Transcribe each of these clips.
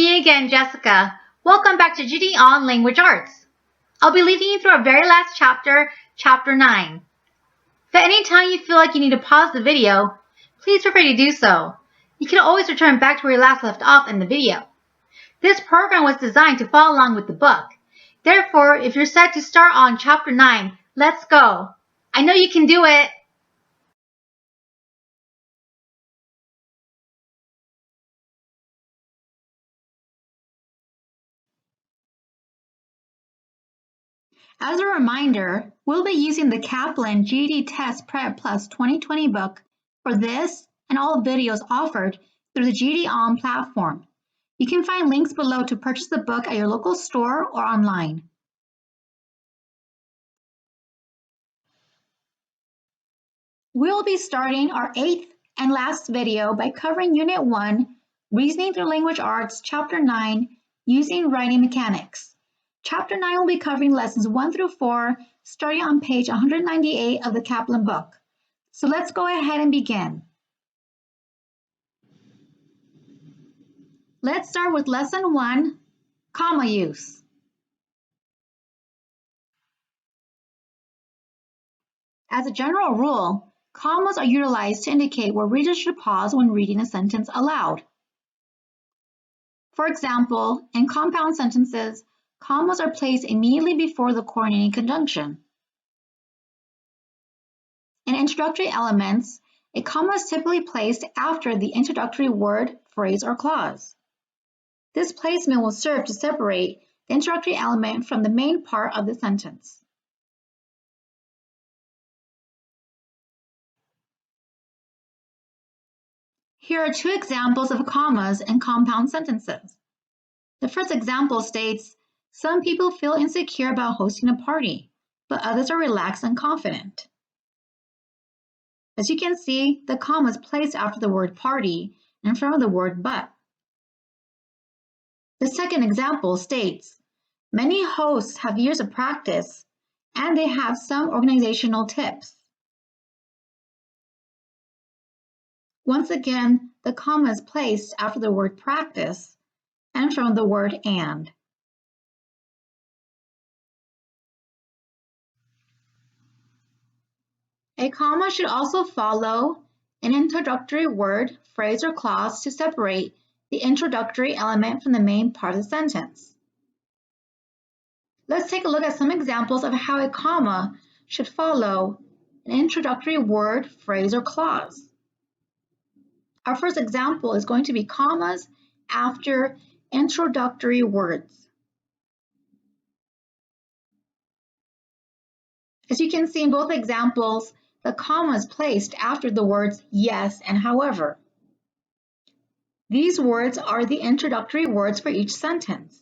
me again, Jessica. Welcome back to GED on Language Arts. I'll be leading you through our very last chapter, Chapter 9. If at any time you feel like you need to pause the video, please feel free to do so. You can always return back to where you last left off in the video. This program was designed to follow along with the book. Therefore, if you're set to start on Chapter 9, let's go. I know you can do it. As a reminder, we'll be using the Kaplan GED Test Prep Plus 2020 book for this and all videos offered through the GED On platform. You can find links below to purchase the book at your local store or online. We'll be starting our 8th and last video by covering Unit 1, Reasoning Through Language Arts, Chapter 9, Using Writing Mechanics. Chapter 9 will be covering lessons 1 through 4, starting on page 198 of the Kaplan book. So let's go ahead and begin. Let's start with Lesson 1, Comma Use. As a general rule, commas are utilized to indicate where readers should pause when reading a sentence aloud. For example, in compound sentences, commas are placed immediately before the coordinating conjunction. In introductory elements, a comma is typically placed after the introductory word, phrase, or clause. This placement will serve to separate the introductory element from the main part of the sentence. Here are two examples of commas in compound sentences. The first example states, some people feel insecure about hosting a party, but others are relaxed and confident. As you can see, the comma is placed after the word party in front of the word but. The second example states, many hosts have years of practice and they have some organizational tips. Once again, the comma is placed after the word practice and in front of the word and. A comma should also follow an introductory word, phrase, or clause to separate the introductory element from the main part of the sentence. Let's take a look at some examples of how a comma should follow an introductory word, phrase, or clause. Our first example is going to be commas after introductory words. As you can see in both examples, the comma is placed after the words yes and however. These words are the introductory words for each sentence.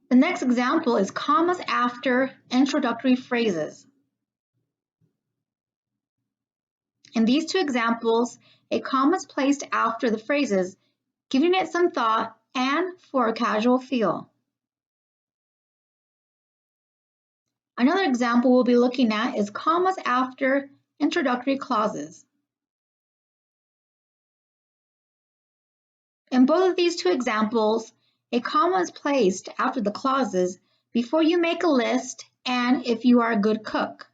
The next example is commas after introductory phrases. In these two examples, a comma is placed after the phrases, giving it some thought and for a casual feel. Another example we'll be looking at is commas after introductory clauses. In both of these two examples, a comma is placed after the clauses before you make a list and if you are a good cook.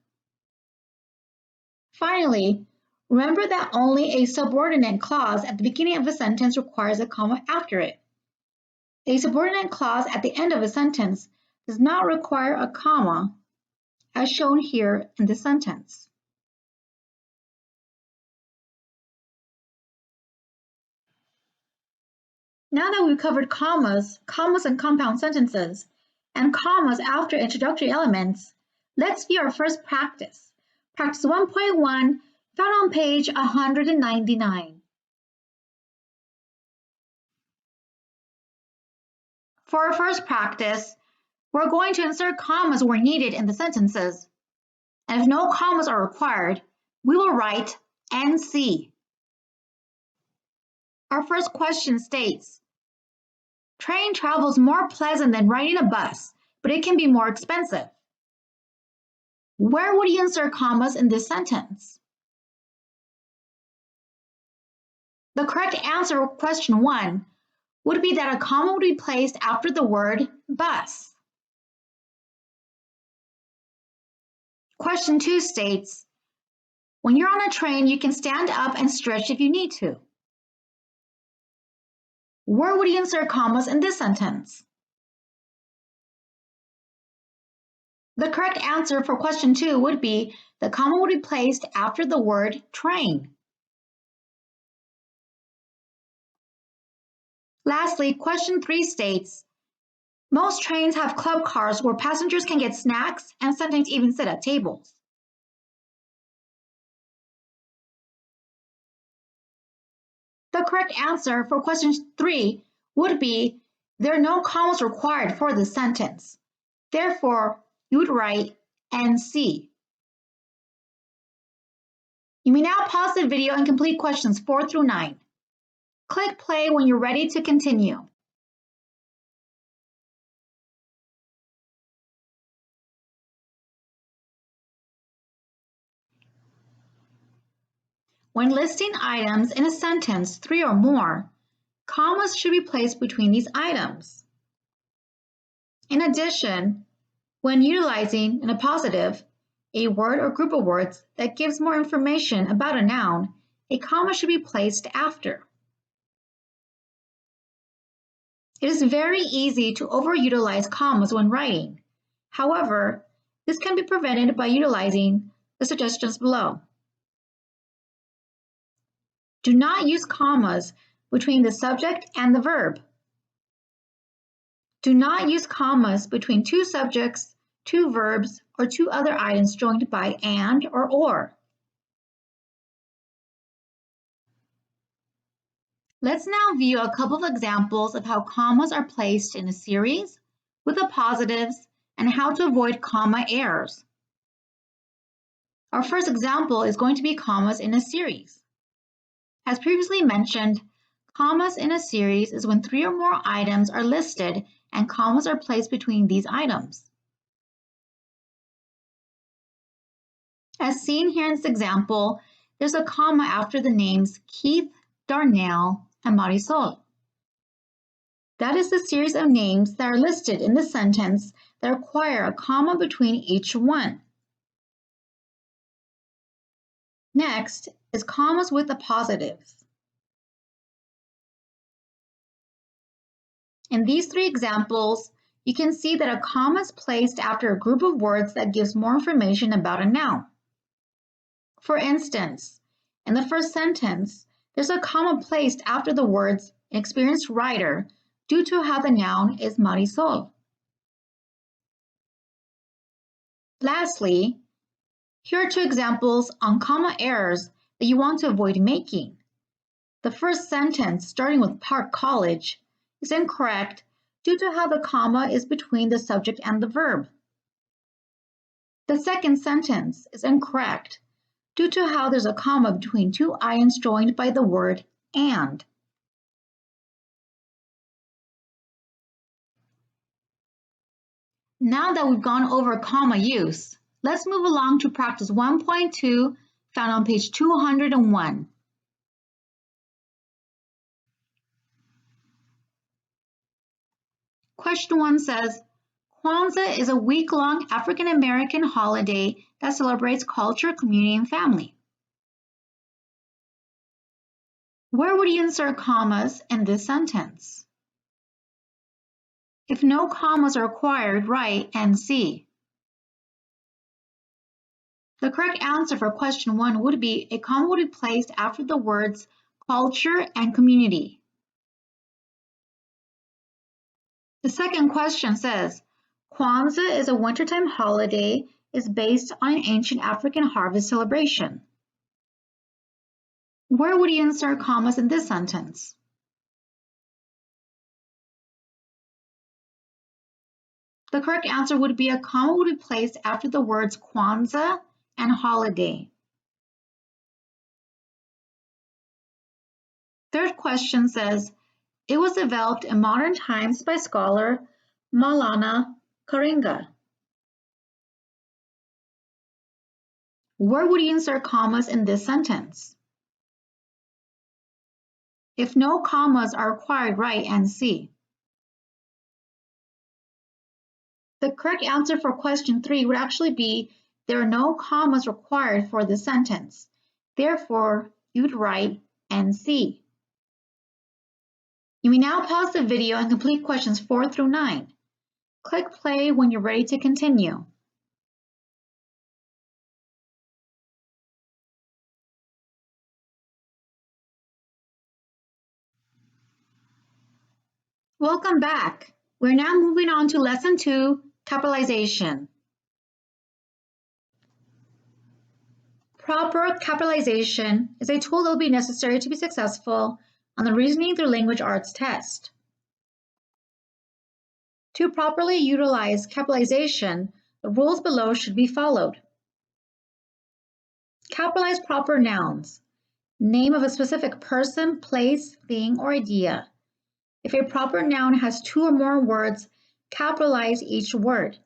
Finally, remember that only a subordinate clause at the beginning of a sentence requires a comma after it. A subordinate clause at the end of a sentence does not require a comma, as shown here in the sentence. Now that we've covered commas in compound sentences, and commas after introductory elements, let's view our first practice. Practice 1.1, found on page 199. For our first practice, we're going to insert commas where needed in the sentences. And if no commas are required, we will write NC. Our first question states, train travel is more pleasant than riding a bus, but it can be more expensive. Where would you insert commas in this sentence? The correct answer for question 1 would be that a comma would be placed after the word bus. Question 2 states, when you're on a train, you can stand up and stretch if you need to. Where would you insert commas in this sentence? The correct answer for question 2 would be the comma would be placed after the word train. Lastly, question 3 states, most trains have club cars where passengers can get snacks and sometimes even sit at tables. The correct answer for question 3 would be there are no commas required for this sentence. Therefore, you would write NC. You may now pause the video and complete questions 4 through 9. Click play when you're ready to continue. When listing items in a sentence, 3 or more, commas should be placed between these items. In addition, when utilizing in a positive, a word or group of words that gives more information about a noun, a comma should be placed after. It is very easy to overutilize commas when writing. However, this can be prevented by utilizing the suggestions below. Do not use commas between the subject and the verb. Do not use commas between two subjects, two verbs, or two other items joined by and or. Let's now view a couple of examples of how commas are placed in a series with the positives and how to avoid comma errors. Our first example is going to be commas in a series. As previously mentioned, commas in a series is when 3 or more items are listed and commas are placed between these items. As seen here in this example, there's a comma after the names Keith, Darnell, and Marisol. That is the series of names that are listed in the sentence that require a comma between each one. Next is commas with the positives. In these 3 examples, you can see that a comma is placed after a group of words that gives more information about a noun. For instance, in the first sentence, there's a comma placed after the words experienced writer due to how the noun is Marisol. Lastly, here are 2 examples on comma errors that you want to avoid making. The first sentence, starting with Park College, is incorrect due to how the comma is between the subject and the verb. The second sentence is incorrect due to how there's a comma between 2 items joined by the word and. Now that we've gone over comma use, let's move along to practice 1.2 found on page 201. Question 1 says, Kwanzaa is a week-long African-American holiday that celebrates culture, community, and family. Where would you insert commas in this sentence? If no commas are required, write NC. The correct answer for question 1 would be a comma would be placed after the words culture and community. The second question says, Kwanzaa is a wintertime holiday is based on an ancient African harvest celebration. Where would you insert commas in this sentence? The correct answer would be a comma would be placed after the words Kwanzaa and holiday. Third question says, it was developed in modern times by scholar Maulana Karinga. Where would you insert commas in this sentence? If no commas are required, write NC. The correct answer for question 3 would actually be there are no commas required for the sentence. Therefore, you'd write NC. You may now pause the video and complete questions 4 through 9. Click play when you're ready to continue. Welcome back. We're now moving on to lesson 2, capitalization. Proper capitalization is a tool that will be necessary to be successful on the Reasoning Through Language Arts test. To properly utilize capitalization, the rules below should be followed. Capitalize proper nouns. Name of a specific person, place, thing, or idea. If a proper noun has 2 or more words, capitalize each word.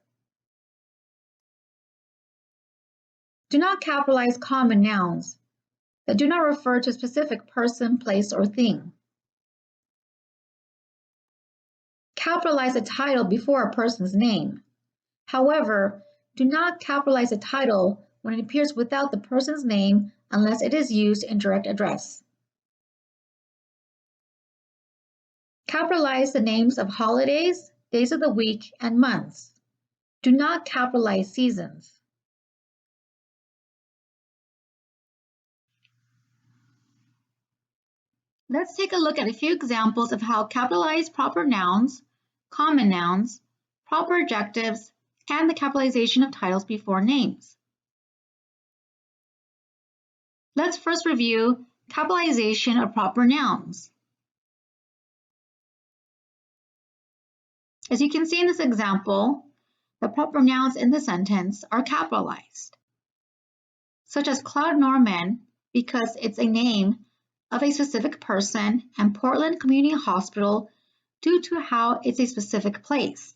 Do not capitalize common nouns that do not refer to a specific person, place, or thing. Capitalize a title before a person's name. However, do not capitalize a title when it appears without the person's name unless it is used in direct address. Capitalize the names of holidays, days of the week, and months. Do not capitalize seasons. Let's take a look at a few examples of how capitalize proper nouns, common nouns, proper adjectives, and the capitalization of titles before names. Let's first review capitalization of proper nouns. As you can see in this example, the proper nouns in the sentence are capitalized, such as Claude Norman because it's a name of a specific person, and Portland Community Hospital due to how it's a specific place.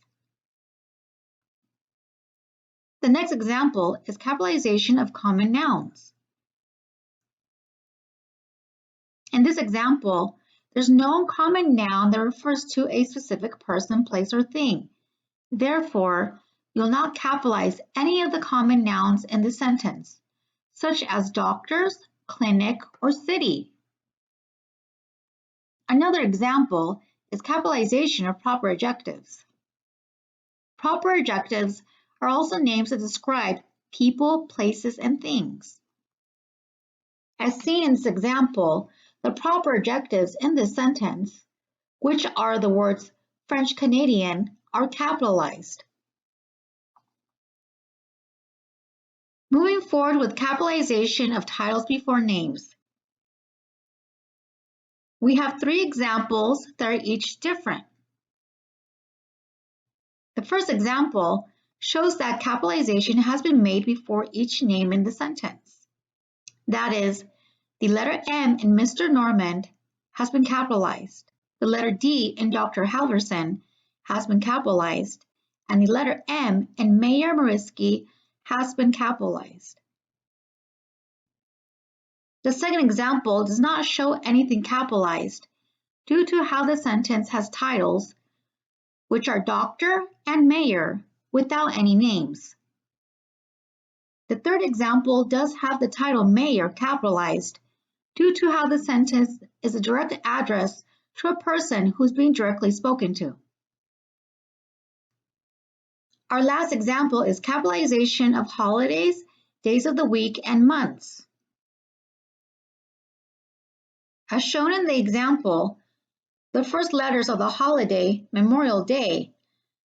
The next example is capitalization of common nouns. In this example, there's no common noun that refers to a specific person, place, or thing. Therefore, you'll not capitalize any of the common nouns in the sentence, such as doctors, clinic, or city. Another example is capitalization of proper adjectives. Proper adjectives are also names that describe people, places, and things. As seen in this example, the proper adjectives in this sentence, which are the words French Canadian, are capitalized. Moving forward with capitalization of titles before names. We have 3 examples that are each different. The first example shows that capitalization has been made before each name in the sentence. That is, the letter M in Mr. Normand has been capitalized. The letter D in Dr. Halverson has been capitalized, and the letter M in Mayor Mariski has been capitalized. The second example does not show anything capitalized due to how the sentence has titles, which are doctor and mayor, without any names. The third example does have the title mayor capitalized due to how the sentence is a direct address to a person who's being directly spoken to. Our last example is capitalization of holidays, days of the week, and months. As shown in the example, the first letters of the holiday, Memorial Day,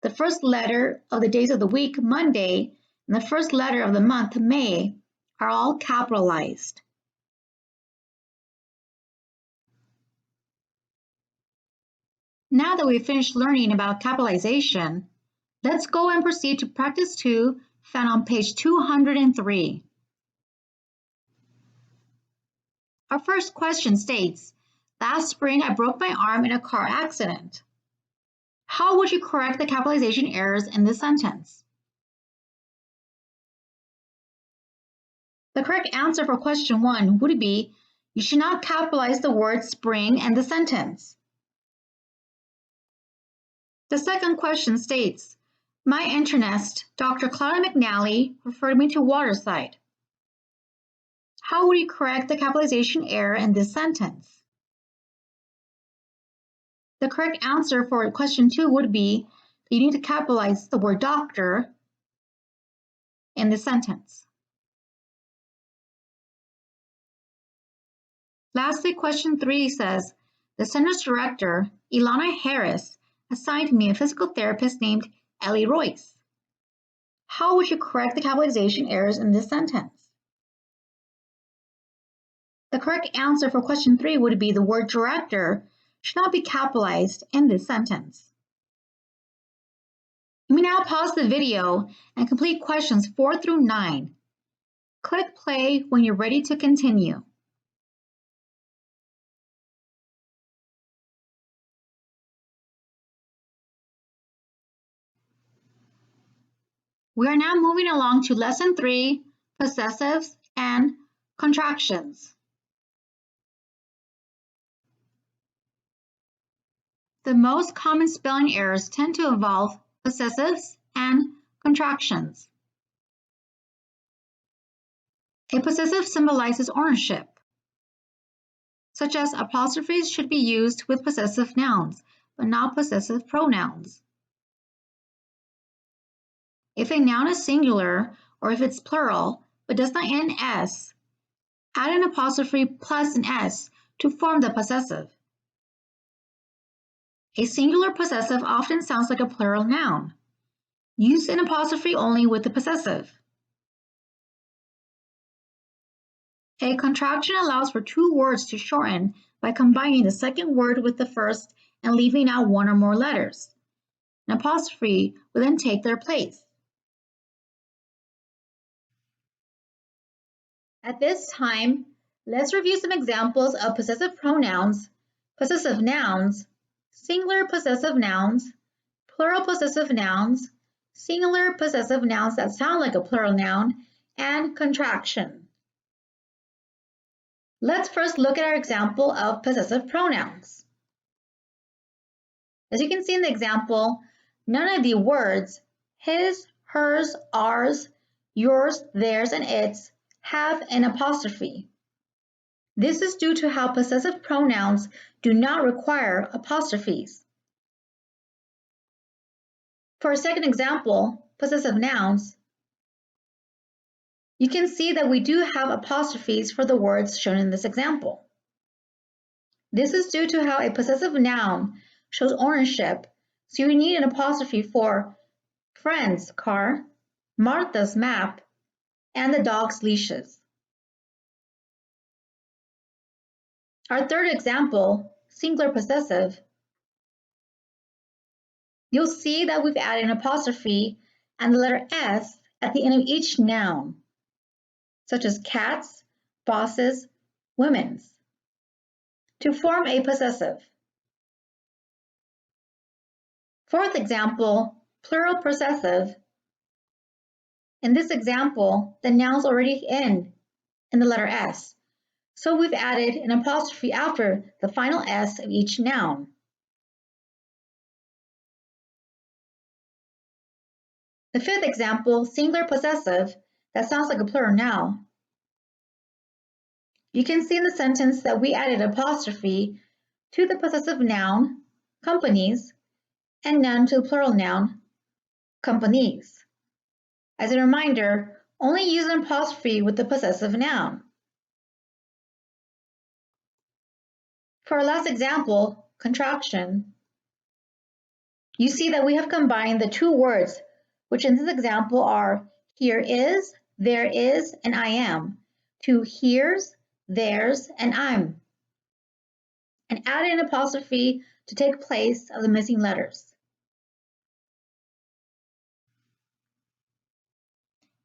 the first letter of the days of the week, Monday, and the first letter of the month, May, are all capitalized. Now that we've finished learning about capitalization, let's go and proceed to practice 2, found on page 203. Our first question states, last spring I broke my arm in a car accident. How would you correct the capitalization errors in this sentence? The correct answer for question 1 would be, You should not capitalize the word spring in the sentence. The second question states, my internist, Dr. Claudia McNally, referred me to Waterside. How would you correct the capitalization error in this sentence? The correct answer for question 2 would be that you need to capitalize the word doctor in the sentence. Lastly, question 3 says, the center's director, Ilana Harris, assigned me a physical therapist named Ellie Royce. How would you correct the capitalization errors in this sentence? The correct answer for question 3 would be the word director should not be capitalized in this sentence. You may now pause the video and complete questions 4 through 9. Click play when you're ready to continue. We are now moving along to Lesson 3, Possessives and Contractions. The most common spelling errors tend to involve possessives and contractions. A possessive symbolizes ownership, such as apostrophes should be used with possessive nouns, but not possessive pronouns. If a noun is singular, or if it's plural, but does not end in s, add an apostrophe plus an s to form the possessive. A singular possessive often sounds like a plural noun. Use an apostrophe only with the possessive. A contraction allows for two words to shorten by combining the second word with the first and leaving out one or more letters. An apostrophe will then take their place. At this time, let's review some examples of possessive pronouns, possessive nouns, singular possessive nouns, plural possessive nouns, singular possessive nouns that sound like a plural noun, and contraction. Let's first look at our example of possessive pronouns. As you can see in the example, none of the words his, hers, ours, yours, theirs, and its have an apostrophe. This is due to how possessive pronouns do not require apostrophes. For a second example, possessive nouns, you can see that we do have apostrophes for the words shown in this example. This is due to how a possessive noun shows ownership, so you need an apostrophe for friend's car, Martha's map, and the dog's leashes. Our third example, singular possessive, you'll see that we've added an apostrophe and the letter S at the end of each noun, such as cats, bosses, women's, to form a possessive. Fourth example, plural possessive. In this example, the nouns already end in the letter S, so we've added an apostrophe after the final S of each noun. The fifth example, singular possessive, that sounds like a plural noun. You can see in the sentence that we added apostrophe to the possessive noun, companies, and none to the plural noun, companies. As a reminder, only use an apostrophe with the possessive noun. For our last example, contraction, you see that we have combined the two words, which in this example are here is, there is, and I am, to here's, theirs, and I'm, and added an apostrophe to take place of the missing letters.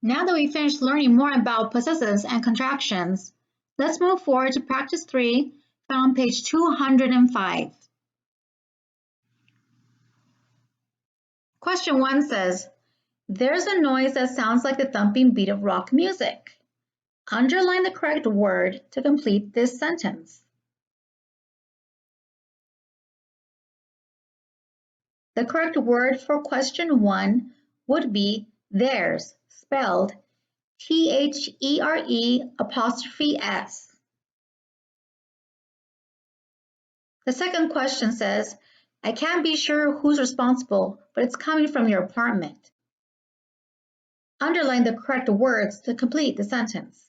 Now that we've finished learning more about possessives and contractions, let's move forward to practice 3, found on page 205. Question 1 says, there's a noise that sounds like the thumping beat of rock music. Underline the correct word to complete this sentence. The correct word for question 1 would be theirs, spelled THERE''S. The second question says, I can't be sure who's responsible, but it's coming from your apartment. Underline the correct words to complete the sentence.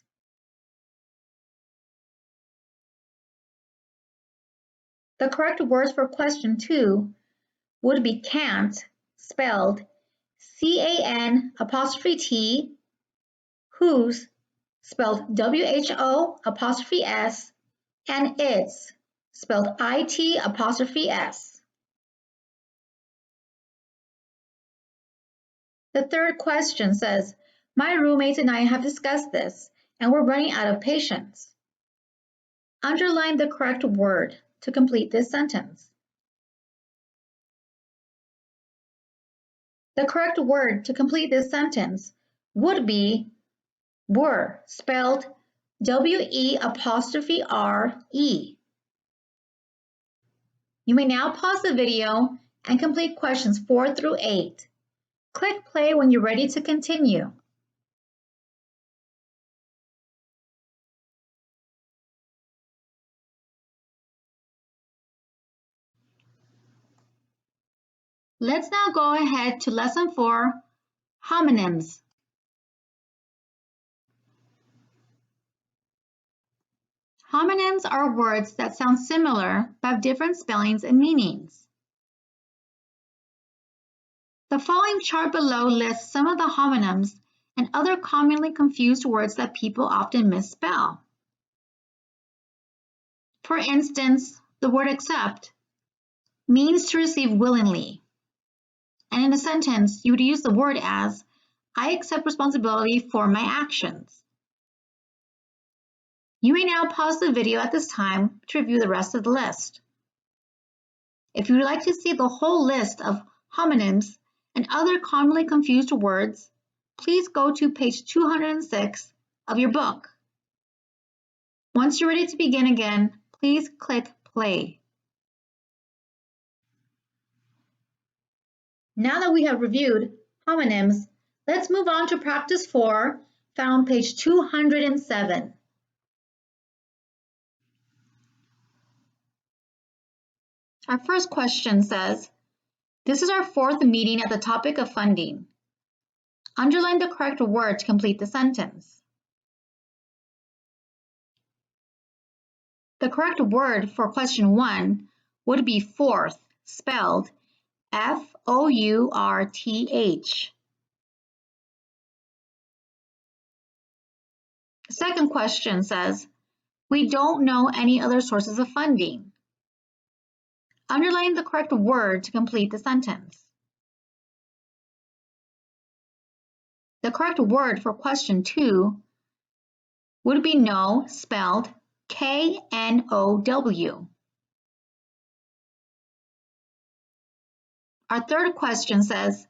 The correct words for question 2 would be can't, spelled CAN'T, whose, spelled WHO'S, and its, spelled IT'S. The third question says, my roommates and I have discussed this, and we're running out of patience. Underline the correct word to complete this sentence. The correct word to complete this sentence would be were, spelled WE'Re. You may now pause the video and complete questions 4 through 8. Click play when you're ready to continue. Let's now go ahead to lesson 4, homonyms. Homonyms are words that sound similar but have different spellings and meanings. The following chart below lists some of the homonyms and other commonly confused words that people often misspell. For instance, the word accept means to receive willingly. And in a sentence, you would use the word as, I accept responsibility for my actions. You may now pause the video at this time to review the rest of the list. If you would like to see the whole list of homonyms and other commonly confused words, please go to page 206 of your book. Once you're ready to begin again, please click play. Now that we have reviewed homonyms, let's move on to practice 4, found on page 207. Our first question says, this is our 4th meeting at the topic of funding. Underline the correct word to complete the sentence. The correct word for question 1 would be 4th, spelled F-O-U-R-T-H. The second question says, we don't know any other sources of funding. Underline the correct word to complete the sentence. The correct word for question 2 would be know, spelled K-N-O-W. Our third question says,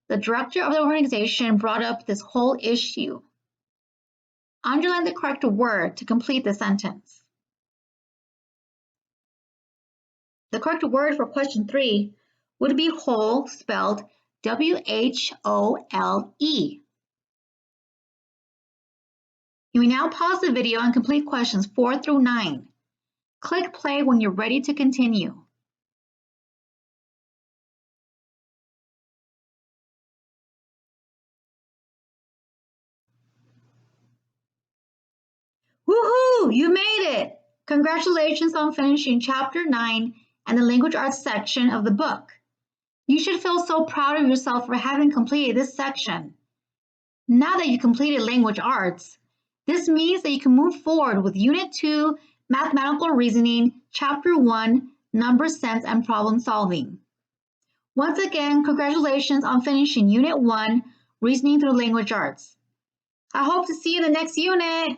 the director of the organization brought up this whole issue. Underline the correct word to complete the sentence. The correct word for question 3 would be whole, spelled W-H-O-L-E. You may now pause the video and complete questions 4 through 9. Click play when you're ready to continue. Woohoo! You made it! Congratulations on finishing Chapter 9 and the Language Arts section of the book. You should feel so proud of yourself for having completed this section. Now that you completed Language Arts, this means that you can move forward with Unit 2, Mathematical Reasoning, Chapter 1, Number Sense and Problem Solving. Once again, congratulations on finishing Unit 1, Reasoning through Language Arts. I hope to see you in the next unit.